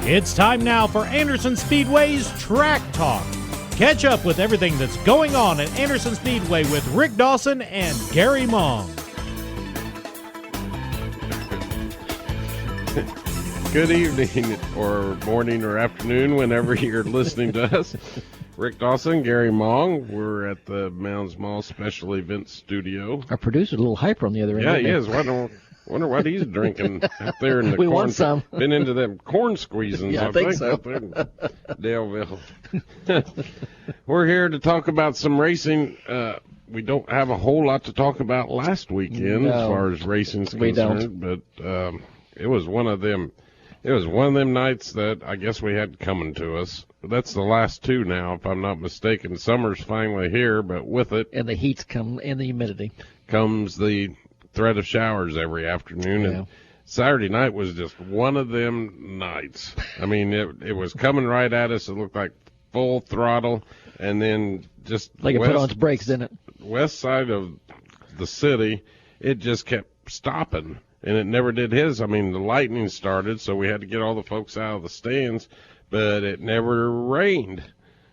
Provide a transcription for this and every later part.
It's time now for Anderson Speedway's Track Talk. Catch up with everything that's going on at Anderson Speedway with Rick Dawson and Gary Mong. Good evening or morning or afternoon whenever you're listening to us. Rick Dawson, Gary Mong. We're at the Mounds Mall Special Events Studio. Our producer's a little hyper on the other end. Yeah, he is. Wonder what he's drinking out there in the we corn. want some. Been into them corn squeezings, yeah, I think so. out there in Daleville. We're here to talk about some racing. We don't have a whole lot to talk about last weekend as far as racing's concerned, but it was one of them. It was one of them nights that I guess we had coming to us. That's the last two now, if I'm not mistaken. Summer's finally here, but with it, and the heat's come, and the humidity comes the threat of showers every afternoon. Yeah. And Saturday night was just one of them nights. I mean, it was coming right at us. It looked like full throttle, and then just like it put on its brakes, didn't it? West side of the city, it just kept stopping, and it never did his. I mean, the lightning started, so we had to get all the folks out of the stands, but it never rained.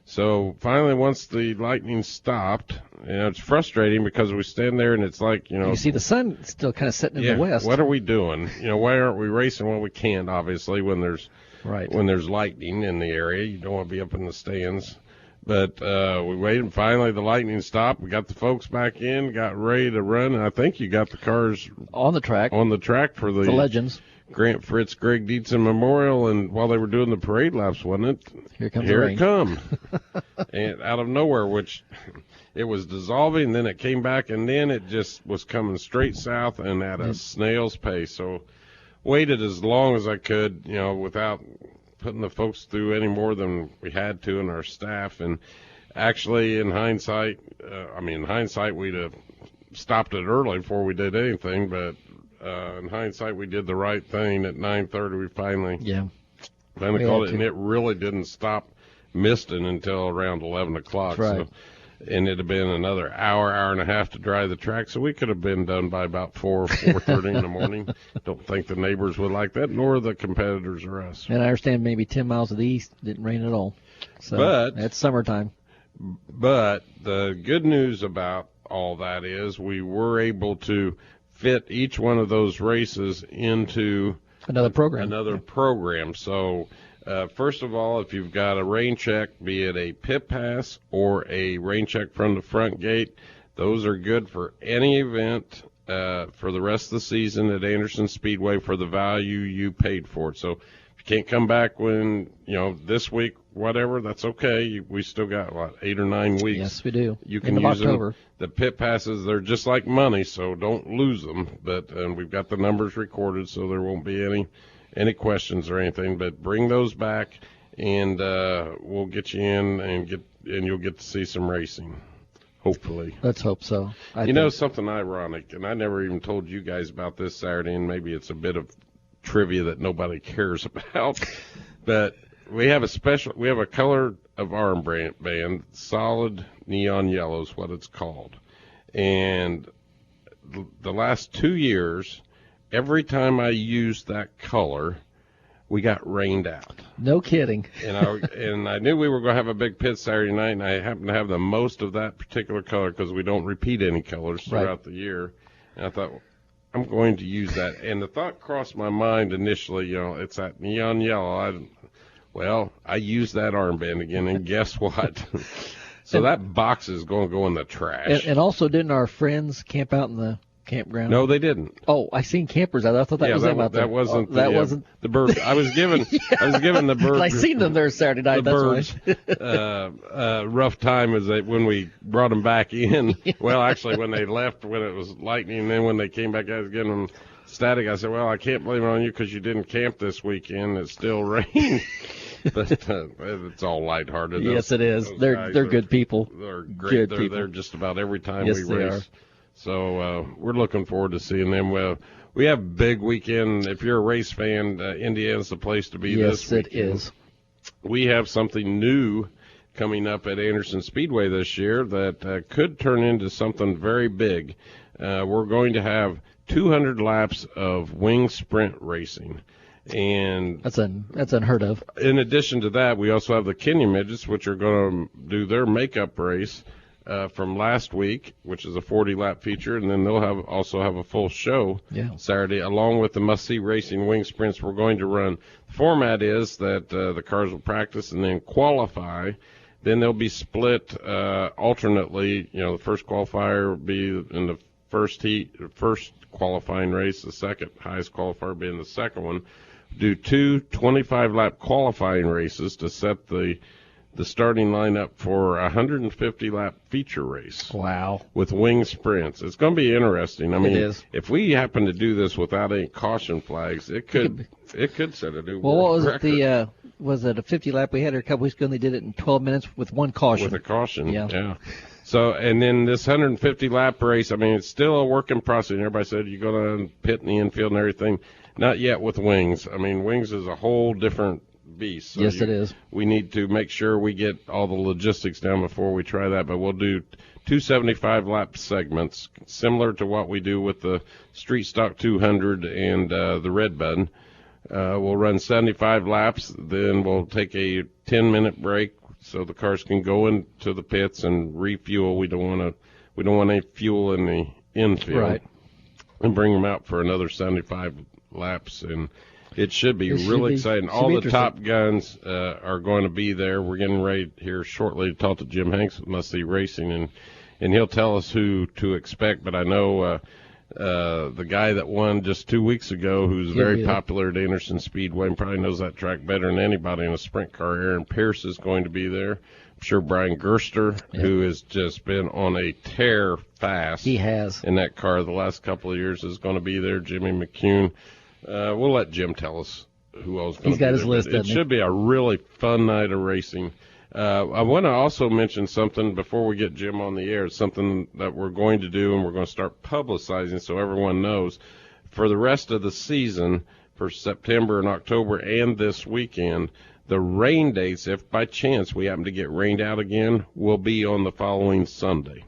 So finally, once the lightning stopped, it's frustrating because we stand there and it's like, you see the sun still kind of setting in the west. What are we doing? Why aren't we racing? Well, we can't, obviously, when there's lightning in the area. You don't want to be up in the stands. But we waited, and finally the lightning stopped. We got the folks back in, got ready to run. And I think you got the cars on the track for the Legends. Grant Fritz, Greg Dietzen Memorial, and while they were doing the parade laps, wasn't it? Here it come. And out of nowhere, which it was dissolving, then it came back, and then it just was coming straight south and at a snail's pace. So waited as long as I could, without putting the folks through any more than we had to and our staff. And actually, in hindsight, we'd have stopped it early before we did anything, but in hindsight, we did the right thing. At 9:30, we finally called it, and it really didn't stop misting until around 11 o'clock. Right. So, and it had been another hour and a half to dry the track, so we could have been done by about 4:30 in the morning. Don't think the neighbors would like that, nor the competitors or us. And I understand maybe 10 miles to the east didn't rain at all. So but that's summertime. But the good news about all that is we were able to fit each one of those races into another program. So first of all, if you've got a rain check, be it a pit pass or a rain check from the front gate, those are good for any event for the rest of the season at Anderson Speedway for the value you paid for it. So if you can't come back when, this week, whatever, that's okay. We still got, 8 or 9 weeks. Yes, we do. You can use them. The pit passes, they're just like money, so don't lose them. But we've got the numbers recorded, so there won't be any questions or anything. But bring those back, and we'll get you in and you'll get to see some racing, hopefully. Let's hope so. Something ironic, and I never even told you guys about this Saturday, and maybe it's a bit of trivia that nobody cares about, but we have a color of armband, solid neon yellow is what it's called. And the last 2 years, every time I used that color, we got rained out. No kidding. And I knew we were going to have a big pit Saturday night, and I happened to have the most of that particular color because we don't repeat any colors throughout the year. And I thought, I'm going to use that. And the thought crossed my mind initially, it's that neon yellow. I used that armband again, and guess what? So that box is going to go in the trash. And also, didn't our friends camp out in the campground? No, they didn't. Oh, I seen campers out. I thought that was them out there. That wasn't. Wasn't the bird. I was given the bird. I seen them there Saturday night. The birds. Rough time was when we brought them back in. Yeah. Well, actually, when they left, when it was lightning, and then when they came back, I was getting them static. I said, "Well, I can't blame it on you because you didn't camp this weekend. It still rained." But it's all lighthearted. Yes, it is. They're good people. They're great. They're there just about every time we race. So we're looking forward to seeing them. We have a big weekend. If you're a race fan, Indiana's the place to be this weekend. Yes, it is. We have something new coming up at Anderson Speedway this year that could turn into something very big. We're going to have 200 laps of wing sprint racing. And that's unheard of. In addition to that, we also have the Kenyon Midgets, which are going to do their makeup race from last week, which is a 40-lap feature, and then they'll also have a full show Saturday, along with the must-see racing wing sprints we're going to run. The format is that the cars will practice and then qualify. Then they'll be split alternately. The first qualifier will be in the first qualifying race, the second highest qualifier being the second one. Do 2 25-lap qualifying races to set the starting lineup for a 150-lap feature race. Wow. With wing sprints. It's going to be interesting. I mean, it is. If we happen to do this without any caution flags, it could set a new what was record. it, was it a 50-lap we had here a couple weeks ago, and they did it in 12 minutes with one caution? With a caution, yeah. So, and then this 150-lap race, I mean, it's still a work in process. Everybody said you're going to pit in the infield and everything. Not yet with wings. I mean, wings is a whole different beast. So yes, it is. We need to make sure we get all the logistics down before we try that. But we'll do 2 75-lap segments, similar to what we do with the Street Stock 200 and the Red Bud. We'll run 75 laps. Then we'll take a 10-minute break so the cars can go into the pits and refuel. We don't want any fuel in the infield. Right. And bring them out for another 75 laps, and it should be really exciting. All the top guns are going to be there. We're getting ready here shortly to talk to Jim Hanks with Must See Racing, and he'll tell us who to expect. But I know the guy that won just 2 weeks ago, who's very popular at Anderson Speedway and probably knows that track better than anybody in a sprint car, Aaron Pierce, is going to be there. I'm sure Brian Gerster, who has just been on a tear fast. He has. In that car the last couple of years, is going to be there. Jimmy McCune. We'll let Jim tell us who else is going to be there. He's got his list, It should be a really fun night of racing. I want to also mention something before we get Jim on the air. It's something that we're going to do, and we're going to start publicizing so everyone knows. For the rest of the season, for September and October and this weekend, the rain dates, if by chance we happen to get rained out again, will be on the following Sunday.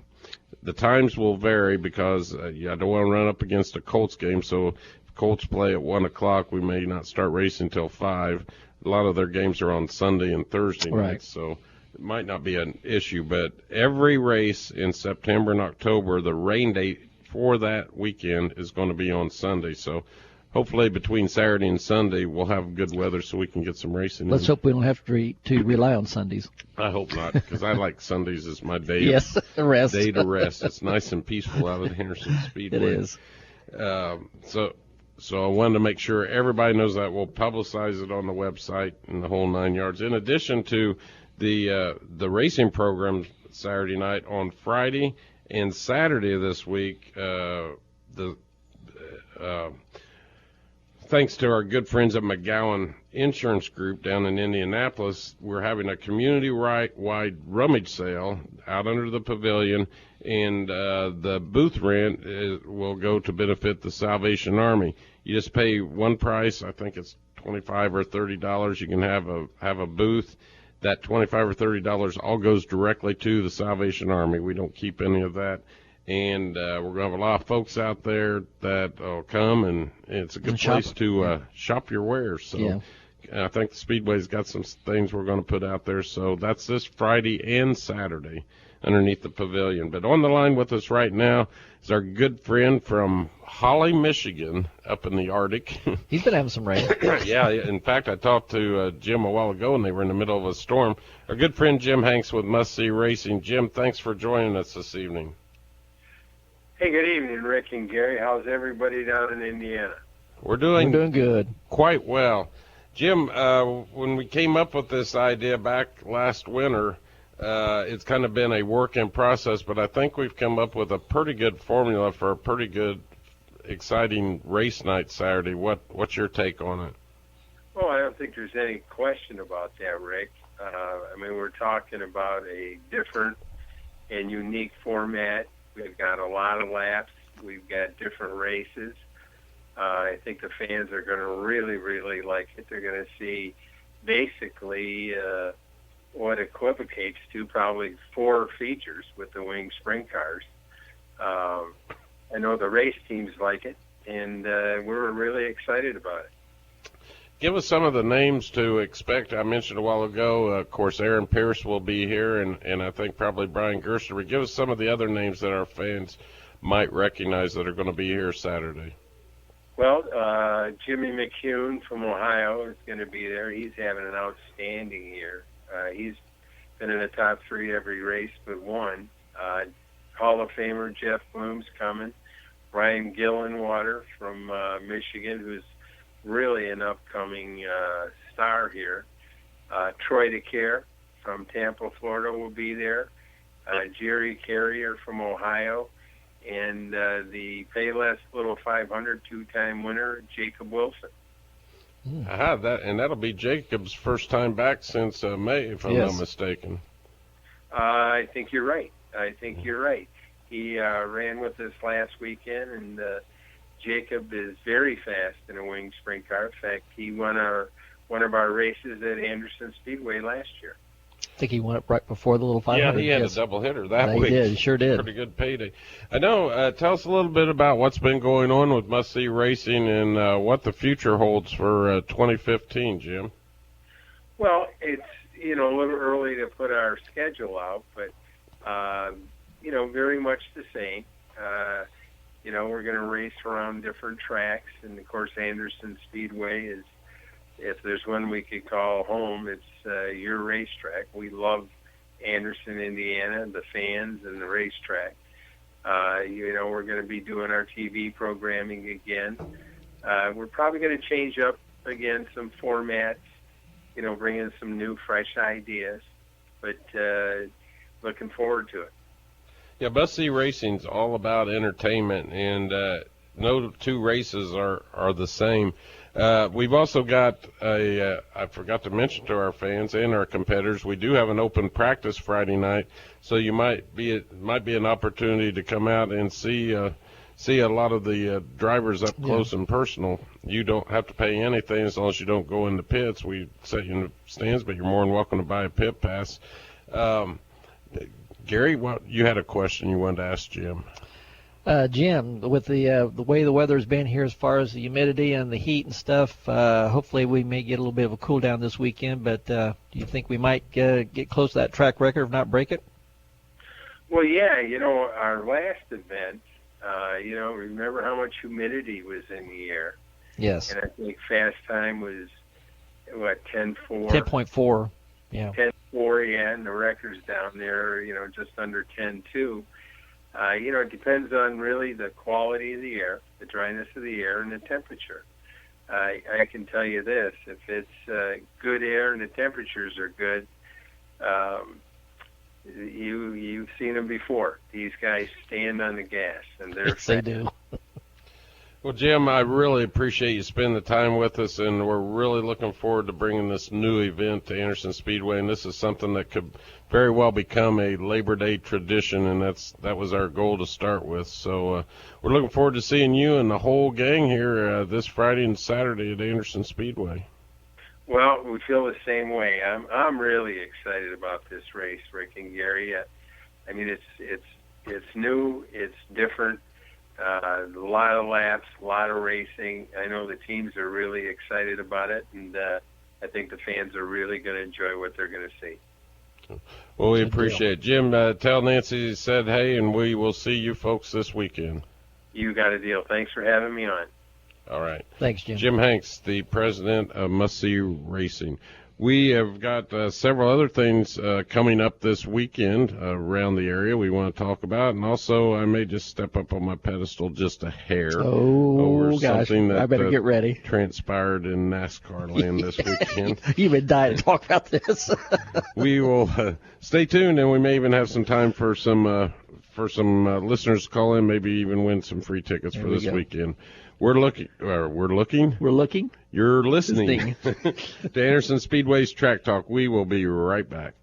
The times will vary because I don't want to run up against a Colts game, so Colts play at 1 o'clock. We may not start racing until 5. A lot of their games are on Sunday and Thursday nights, so it might not be an issue. But every race in September and October, the rain date for that weekend is going to be on Sunday. So hopefully between Saturday and Sunday, we'll have good weather so we can get some racing. Let's hope we don't have to rely on Sundays. I hope not, because I like Sundays as my day. Rest. Day to rest. It's nice and peaceful out at Anderson Speedway. It is. So I wanted to make sure everybody knows that. We'll publicize it on the website and the whole 9 yards. In addition to the racing program Saturday night, on Friday and Saturday of this week, thanks to our good friends at McGowan Insurance Group down in Indianapolis, we're having a community-wide rummage sale out under the pavilion, and the booth rent will go to benefit the Salvation Army. You just pay one price. I think it's $25 or $30. You can have a booth. That $25 or $30 all goes directly to the Salvation Army. We don't keep any of that. And we're going to have a lot of folks out there that will come, and it's a good place to shop your wares. So I think the Speedway's got some things we're going to put out there. So that's this Friday and Saturday underneath the pavilion. But on the line with us right now is our good friend from Holly, Michigan, up in the Arctic. He's been having some rain. Yeah, in fact, I talked to Jim a while ago, and they were in the middle of a storm. Our good friend Jim Hanks with Must See Racing. Jim, thanks for joining us this evening. Hey, good evening, Rick and Gary. How's everybody down in Indiana? We're doing good. Quite well. Jim, when we came up with this idea back last winter, it's kind of been a work in process, but I think we've come up with a pretty good formula for a pretty good, exciting race night Saturday. What's your take on it? Well, I don't think there's any question about that, Rick. We're talking about a different and unique format. We've got a lot of laps. We've got different races. I think the fans are going to really, really like it. They're going to see basically what equivocates to probably 4 features with the winged sprint cars. I know the race teams like it. and we're really excited about it. Give us some of the names to expect. I mentioned a while ago, of course, Aaron Pierce will be here, and I think probably Brian Gerster. Give us some of the other names that our fans might recognize that are going to be here Saturday. Well, Jimmy McCune from Ohio is going to be there. He's having an outstanding year. He's been in the top 3 every race but one. Hall of Famer Jeff Bloom's coming. Ryan Gillenwater from Michigan, who's really an upcoming star here. Troy DeCare from Tampa, Florida will be there. Jerry Carrier from Ohio. And the Payless Little 500 2-time winner, Jacob Wilson. That'll be Jacob's first time back since May, if I'm not mistaken. I think you're right. He ran with us last weekend, and Jacob is very fast in a winged sprint car. In fact, he won one of our races at Anderson Speedway last year. I think he won it right before the little 500. Yeah, he had a double hitter that week. He did, he sure did. Pretty good payday. I know. Tell us a little bit about what's been going on with Must See Racing and what the future holds for 2015, Jim. Well, it's a little early to put our schedule out, but very much the same. We're going to race around different tracks, and of course, Anderson Speedway is. If there's one we could call home, it's your racetrack. We love Anderson, Indiana, the fans and the racetrack. We're going to be doing our TV programming again. We're probably going to change up again some formats, bring in some new, fresh ideas, but looking forward to it. Yeah, Must See Racing's all about entertainment, and no 2 races are the same. We've also got I forgot to mention to our fans and our competitors, we do have an open practice Friday night, so it might be an opportunity to come out and see a lot of the drivers up close and personal. You don't have to pay anything as long as you don't go in the pits. We set you in the stands, but you're more than welcome to buy a pit pass. Gary, you had a question you wanted to ask Jim. Jim, with the way the weather's been here as far as the humidity and the heat and stuff, hopefully we may get a little bit of a cool down this weekend, but do you think we might get close to that track record, if not break it? Well, yeah, our last event, remember how much humidity was in the air? Yes. And I think fast time was, 10.4? 10.4, yeah. 10.4, yeah, and the record's down there, just under 10.2. It depends on really the quality of the air, the dryness of the air, and the temperature. I can tell you this, if it's good air and the temperatures are good, you've seen them before. These guys stand on the gas, and they're yes, they do. Well, Jim, I really appreciate you spending the time with us, and we're really looking forward to bringing this new event to Anderson Speedway, and this is something that could very well become a Labor Day tradition, and that was our goal to start with. So we're looking forward to seeing you and the whole gang here this Friday and Saturday at Anderson Speedway. Well, we feel the same way. I'm really excited about this race, Rick and Gary. I mean, it's new, it's different. A lot of laps, a lot of racing. I know the teams are really excited about it, and I think the fans are really going to enjoy what they're going to see. Well, we appreciate it. Jim, tell Nancy said hey, and we will see you folks this weekend. You got a deal. Thanks for having me on. All right. Thanks, Jim. Jim Hanks, the president of Must See Racing. We have got several other things coming up this weekend around the area we want to talk about, and also I may just step up on my pedestal just a hair over gosh, something that I better get ready. Transpired in NASCAR land this weekend. You've been dying to talk about this. We will stay tuned, and we may even have some time for some listeners to call in, maybe even win some free tickets for this weekend. We're looking. You're listening to Anderson Speedway's Track Talk. We will be right back.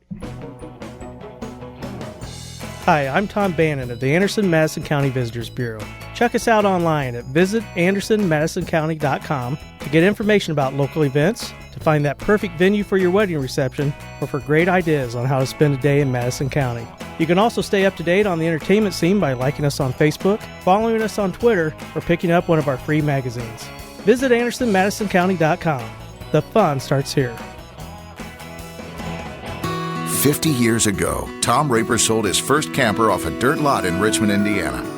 Hi, I'm Tom Bannon of the Anderson-Madison County Visitors Bureau. Check us out online at visitandersonmadisoncounty.com to get information about local events, to find that perfect venue for your wedding reception, or for great ideas on how to spend a day in Madison County. You can also stay up to date on the entertainment scene by liking us on Facebook, following us on Twitter, or picking up one of our free magazines. Visit AndersonMadisonCounty.com. The fun starts here. 50 years ago, Tom Raper sold his first camper off a dirt lot in Richmond, Indiana.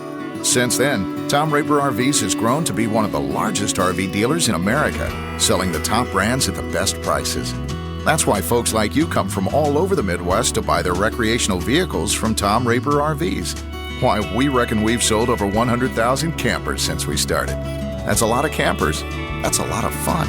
Since then, Tom Raper RVs has grown to be one of the largest RV dealers in America, selling the top brands at the best prices. That's why folks like you come from all over the Midwest to buy their recreational vehicles from Tom Raper RVs. Why, we reckon we've sold over 100,000 campers since we started. That's a lot of campers. That's a lot of fun.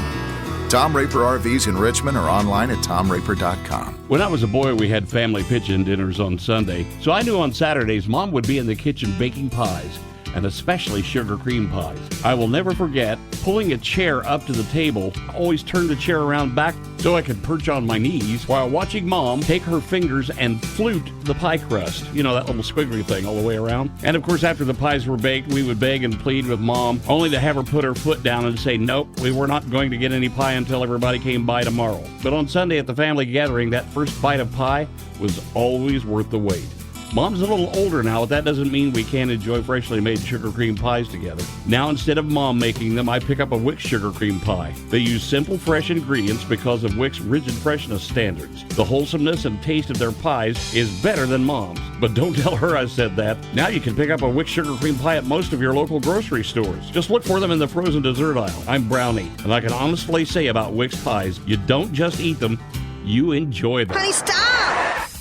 Tom Raper RVs in Richmond or online at TomRaper.com. When I was a boy, we had family pitch-in dinners on Sunday, so I knew on Saturdays Mom would be in the kitchen baking pies, and especially sugar cream pies. I will never forget pulling a chair up to the table. I always turned the chair around back so I could perch on my knees while watching Mom take her fingers and flute the pie crust. You know, that little squiggly thing all the way around. And of course, after the pies were baked, we would beg and plead with Mom, only to have her put her foot down and say, nope, we were not going to get any pie until everybody came by tomorrow. But on Sunday at the family gathering, that first bite of pie was always worth the wait. Mom's a little older now, but that doesn't mean we can't enjoy freshly made sugar cream pies together. Now, instead of Mom making them, I pick up a Wix sugar cream pie. They use simple, fresh ingredients because of Wix rigid freshness standards. The wholesomeness and taste of their pies is better than Mom's. But don't tell her I said that. Now you can pick up a Wix sugar cream pie at most of your local grocery stores. Just look for them in the frozen dessert aisle. I'm Brownie, and I can honestly say about Wix pies, you don't just eat them, you enjoy them. Honey, stop!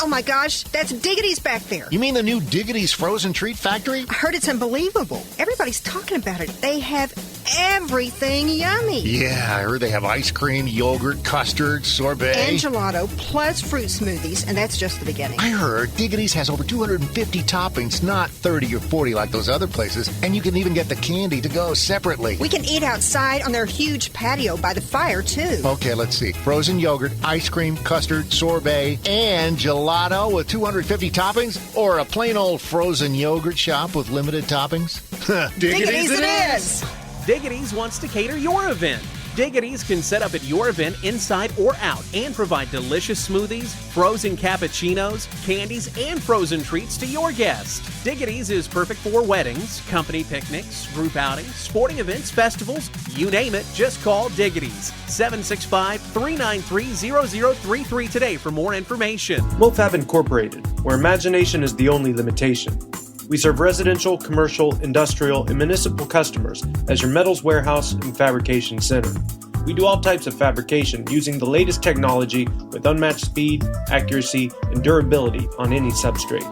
Oh my gosh, that's Diggity's back there. You mean the new Diggity's Frozen Treat Factory? I heard it's unbelievable. Everybody's talking about it. They have everything yummy. Yeah, I heard they have ice cream, yogurt, custard, sorbet. And gelato, plus fruit smoothies, and that's just the beginning. I heard Diggity's has over 250 toppings, not 30 or 40 like those other places, and you can even get the candy to go separately. We can eat outside on their huge patio by the fire, too. Okay, let's see. Frozen yogurt, ice cream, custard, sorbet, and gelato with 250 toppings? Or a plain old frozen yogurt shop with limited toppings? Diggity's it is! Diggity's wants to cater your event. Diggity's can set up at your event inside or out and provide delicious smoothies, frozen cappuccinos, candies, and frozen treats to your guests. Diggity's is perfect for weddings, company picnics, group outings, sporting events, festivals, you name it, just call Diggity's. 765-393-0033 today for more information. MOFAB Incorporated, where imagination is the only limitation. We serve residential, commercial, industrial, and municipal customers as your metals warehouse and fabrication center. We do all types of fabrication using the latest technology with unmatched speed, accuracy, and durability on any substrate.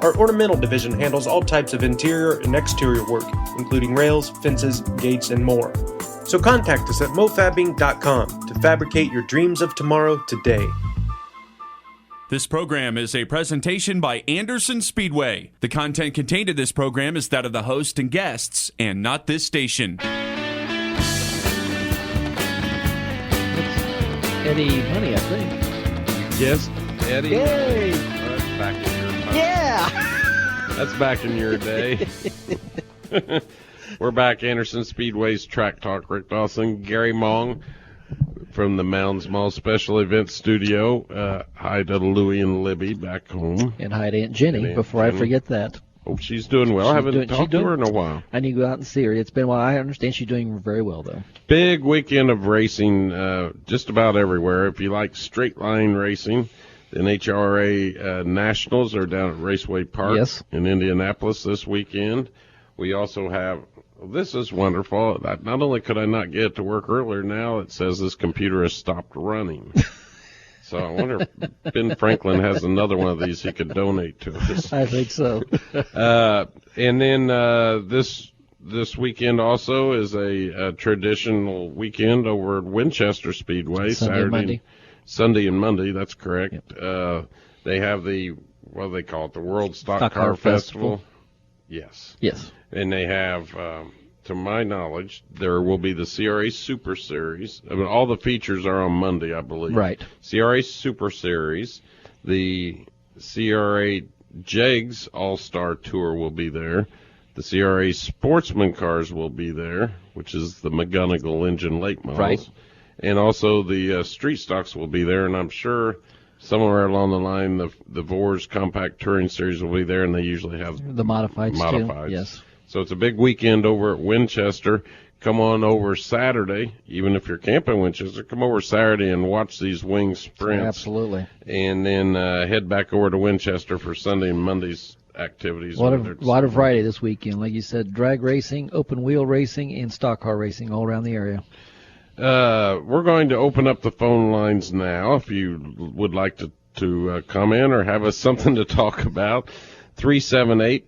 Our ornamental division handles all types of interior and exterior work, including rails, fences, gates, and more. So contact us at mofabbing.com to fabricate your dreams of tomorrow today. This program is a presentation by Anderson Speedway. The content contained in this program is that of the host and guests, and not this station. Eddie Money, I think. Yes, Eddie. Yay! That's back in your time. Yeah! That's back in your day. We're back, Anderson Speedway's Track Talk. Rick Dawson, Gary Mong from the Mounds Mall Special Events Studio. Hi to Louie and Libby back home. And hi to Aunt Jenny, before I forget that. Oh, she's doing well. I haven't talked to her in a while. I need to go out and see her. It's been a while. I understand she's doing very well, though. Big weekend of racing just about everywhere. If you like straight line racing, the NHRA Nationals are down at Raceway Park in Indianapolis this weekend. We also have, this is wonderful. Not only could I not get to work earlier, now it says this computer has stopped running. So I wonder if Ben Franklin has another one of these he could donate to us. I think so. And then this weekend also is a traditional weekend over at Winchester Speedway. Sunday and Monday, that's correct. Yep. They have the, what do they call it, the World Stock Car Festival. Yes. And they have, to my knowledge, there will be the CRA Super Series. I mean, all the features are on Monday, I believe. Right. CRA Super Series, the CRA JEGS All-Star Tour will be there. The CRA Sportsman Cars will be there, which is the McGonigal engine late models. Right. And also the street stocks will be there, and I'm sure somewhere along the line, the Vors Compact Touring Series will be there, and they usually have the modifieds. Too. Yes. So it's a big weekend over at Winchester. Come on over Saturday, even if you're camping in Winchester, come over Saturday and watch these Winged Sprints. Absolutely. And then head back over to Winchester for Sunday and Monday's activities. A lot of variety this weekend. Like you said, drag racing, open wheel racing, and stock car racing all around the area. We're going to open up the phone lines now if you would like to come in or have us something to talk about. 378-2086.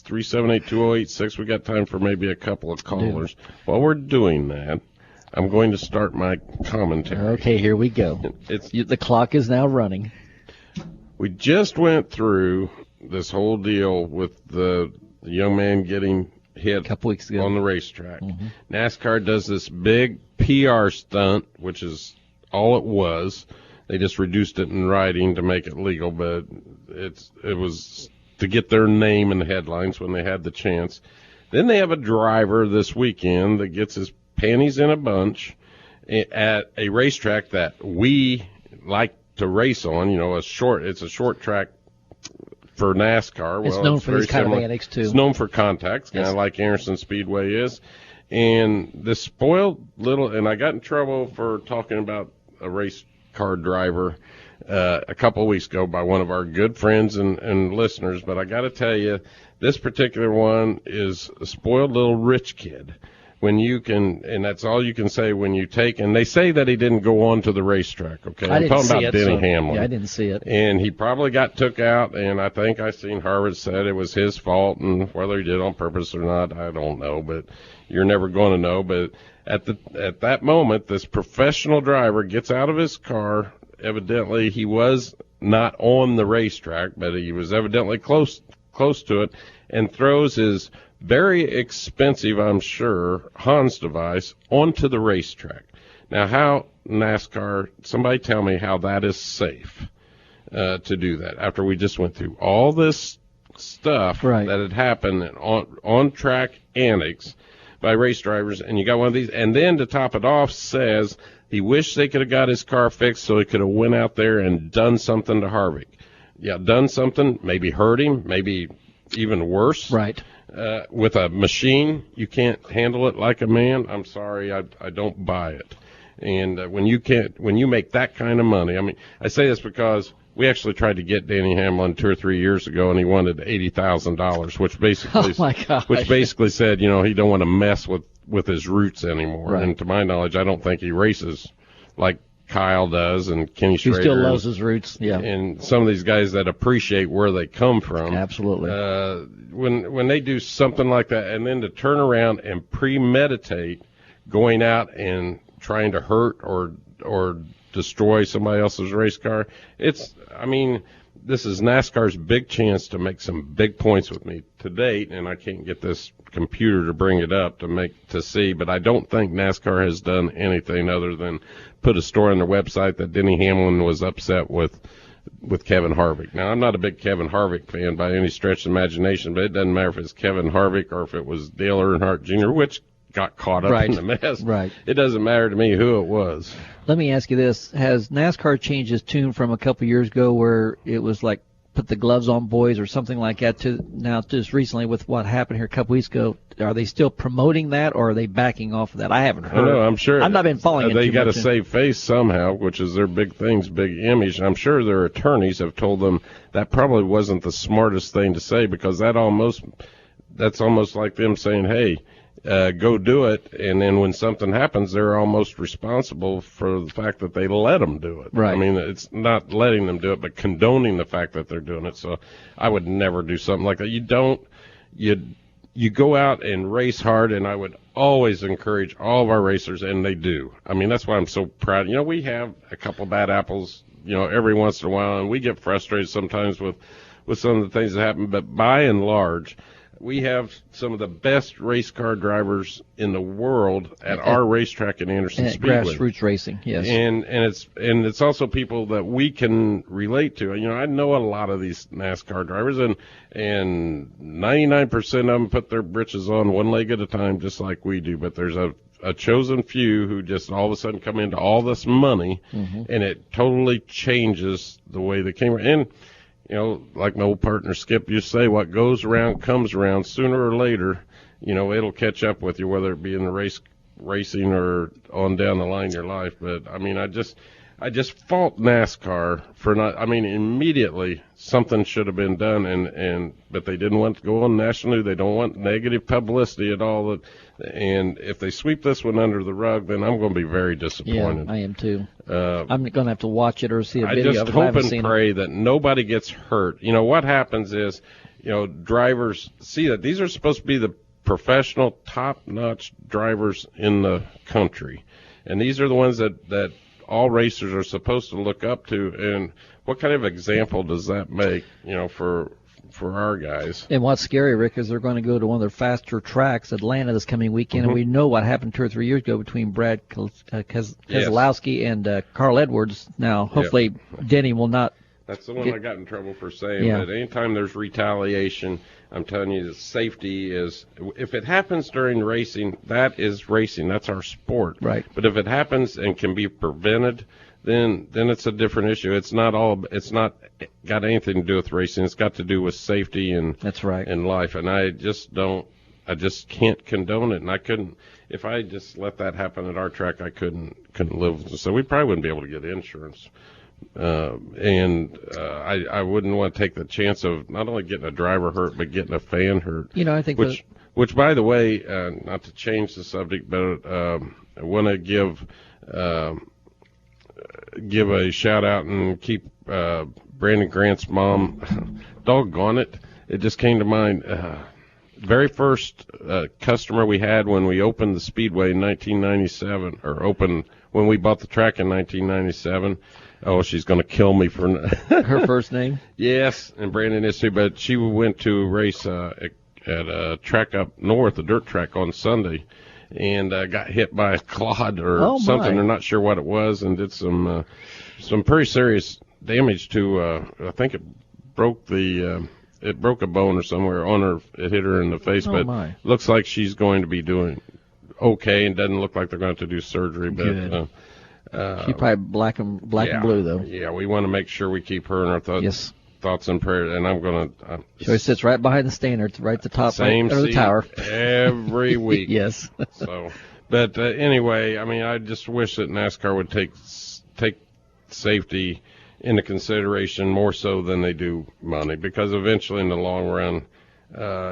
378-2086. We got time for maybe a couple of callers. While we're doing that, I'm going to start my commentary. Okay, here we go. The clock is now running. We just went through this whole deal with the young man getting hit a couple weeks ago on the racetrack. Mm-hmm. NASCAR does this big PR stunt, which is all it was. They just reduced it in writing to make it legal, but it was to get their name in the headlines when they had the chance. Then they have a driver this weekend that gets his panties in a bunch at a racetrack that we like to race on. You know, it's a short track for NASCAR. Well, it's known for these kind of antics, too. It's known for contacts, kind of like Anderson Speedway is. And this spoiled little, and I got in trouble for talking about a race car driver a couple of weeks ago by one of our good friends and listeners, but I got to tell you, this particular one is a spoiled little rich kid. When you can, and that's all you can say when you take, and they say that he didn't go on to the racetrack, okay? I'm talking about Denny Hamlin. Yeah, I didn't see it. And he probably got took out, and I think I seen Harvard said it was his fault, and whether he did it on purpose or not, I don't know, but you're never going to know. But at that moment, this professional driver gets out of his car. Evidently, he was not on the racetrack, but he was evidently close to it, and throws his very expensive, I'm sure, Hans device onto the racetrack. Now, how NASCAR, somebody tell me how that is safe to do that after we just went through all this stuff that had happened on track antics by race drivers, and you got one of these, and then to top it off says he wished they could have got his car fixed so he could have went out there and done something to Harvick. Yeah, done something, maybe hurt him, maybe even worse. Right. With a machine, you can't handle it like a man. I'm sorry, I don't buy it. And when you make that kind of money, I mean, I say this because we actually tried to get Denny Hamlin 2 or 3 years ago, and he wanted $80,000, which basically said, you know, he don't want to mess with his roots anymore. Right. And to my knowledge, I don't think he races like Kyle does and Kenny Schrader. He still loves his roots, yeah. And some of these guys that appreciate where they come from. Absolutely. When they do something like that, and then to turn around and premeditate going out and trying to hurt or destroy somebody else's race car, this is NASCAR's big chance to make some big points with me to date, and I can't get this computer to bring it up to see, but I don't think NASCAR has done anything other than put a story on their website that Denny Hamlin was upset with Kevin Harvick. Now, I'm not a big Kevin Harvick fan by any stretch of imagination, but it doesn't matter if it's Kevin Harvick or if it was Dale Earnhardt Jr., which got caught up in the mess. Right. It doesn't matter to me who it was. Let me ask you this. Has NASCAR changed its tune from a couple years ago where it was like put the gloves on boys or something like that to now just recently with what happened here a couple weeks ago? Are they still promoting that or are they backing off of that? I haven't heard. No, I'm sure. I've not been following it They too got to much. save face somehow, which is their big things, big image. I'm sure their attorneys have told them that probably wasn't the smartest thing to say because that's almost like them saying, hey, go do it, and then when something happens, they're almost responsible for the fact that they let them do it. Right. I mean, it's not letting them do it, but condoning the fact that they're doing it. So I would never do something like that. You go out and race hard, and I would always encourage all of our racers, and they do. I mean, that's why I'm so proud. You know, we have a couple bad apples, you know, every once in a while, and we get frustrated sometimes with some of the things that happen, but by and large, we have some of the best race car drivers in the world at our racetrack at Anderson Speedway. Grassroots racing, yes. And it's also people that we can relate to. You know, I know a lot of these NASCAR drivers, and 99% of them put their britches on one leg at a time, just like we do. But there's a a chosen few who just all of a sudden come into all this money, and it totally changes the way the camera. And like my old partner Skip used to say, what goes around comes around. Sooner or later, it'll catch up with you, whether it be in the racing or on down the line in your life. But I mean, I just fault NASCAR for not. I mean, immediately something should have been done, but they didn't want to go on national news. They don't want negative publicity at all. And if they sweep this one under the rug, then I'm going to be very disappointed. Yeah, I am too. I'm going to have to watch it or see a video I of just it. hope and pray that nobody gets hurt. What happens is, drivers see that these are supposed to be the professional, top-notch drivers in the country, and these are the ones that all racers are supposed to look up to. And what kind of example does that make, for our guys? And what's scary, Rick, is they're going to go to one of their faster tracks, Atlanta, this coming weekend, and we know what happened 2 or 3 years ago between Brad Keselowski and Carl Edwards. Now, hopefully, Denny will not. That's the one I got in trouble for saying that anytime there's retaliation, I'm telling you that safety is, if it happens during racing, that is racing. That's our sport. Right. But if it happens and can be prevented, then it's a different issue. It's not got anything to do with racing. It's got to do with safety and that's right. And life. And I just can't condone it. And I couldn't, if I just let that happen at our track, I couldn't live. So we probably wouldn't be able to get insurance. I wouldn't want to take the chance of not only getting a driver hurt, but getting a fan hurt. I think which by the way, not to change the subject, but I want to give a shout out and keep Brandon Grant's mom. Doggone it! It just came to mind. Very first customer we had when we opened the Speedway in 1997, or when we bought the track in 1997. Oh, she's going to kill me for her first name. Yes, and Brandon is too. But she went to race at a track up north, a dirt track, on Sunday, and got hit by a clod or something. They're not sure what it was, and did some pretty serious damage to. I think it broke a bone or somewhere on her. It hit her in the face, but looks like she's going to be doing okay, and doesn't look like they're going to do surgery. But she's probably black and blue though. Yeah, we want to make sure we keep her in our thoughts and prayers. And I'm going to. She sits right behind the standard, right at the top, same right, or the tower every week. Yes. So, but anyway, I mean, I just wish that NASCAR would take safety into consideration more so than they do money, because eventually in the long run,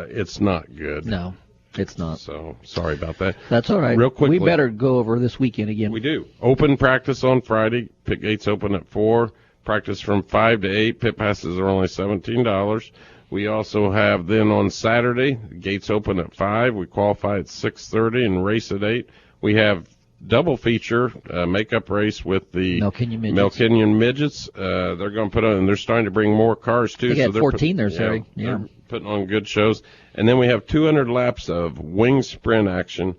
it's not good. No. It's not. So, sorry about that. That's all right. Real quickly. We better go over this weekend again. We do. Open practice on Friday. Pit gates open at 4. Practice from 5 to 8. Pit passes are only $17. We also have then on Saturday, gates open at 5. We qualify at 6:30 and race at 8. We have double feature makeup race with the Melkenyan Midgets. They're going to put on, and they're starting to bring more cars too. They got 14 there, Saturday. They're putting on good shows. And then we have 200 laps of winged sprint action,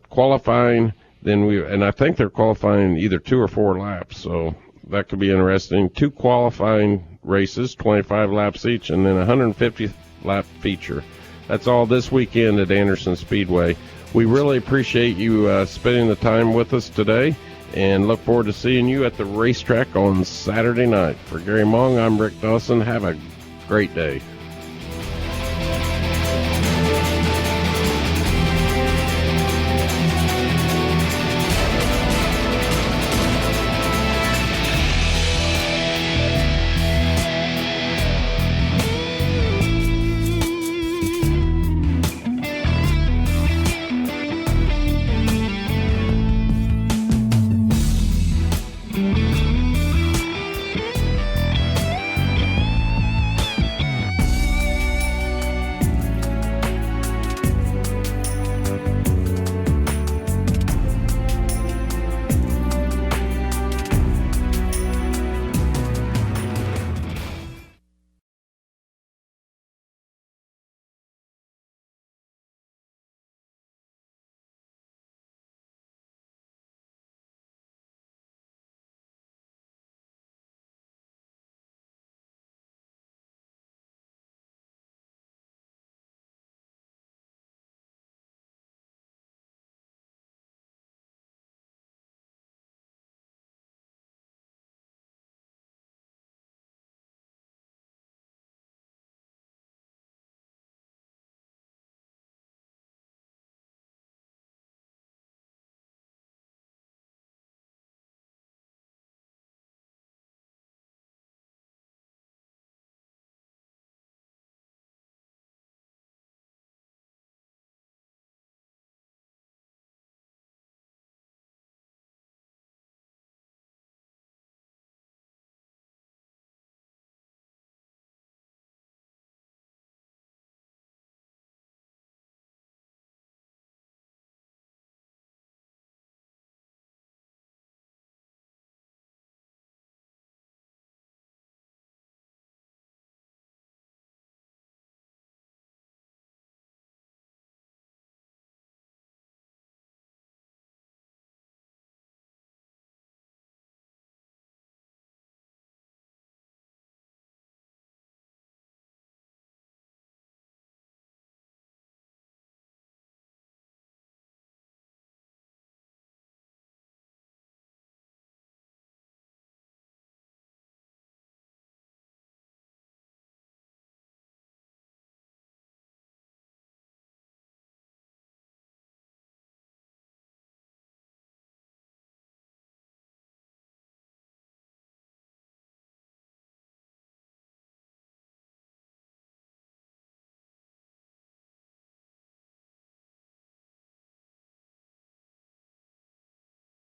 qualifying. And I think they're qualifying either 2 or 4 laps, so that could be interesting. 2 qualifying races, 25 laps each, and then a 150 lap feature. That's all this weekend at Anderson Speedway. We really appreciate you spending the time with us today, and look forward to seeing you at the racetrack on Saturday night. For Gary Mong, I'm Rick Dawson. Have a great day.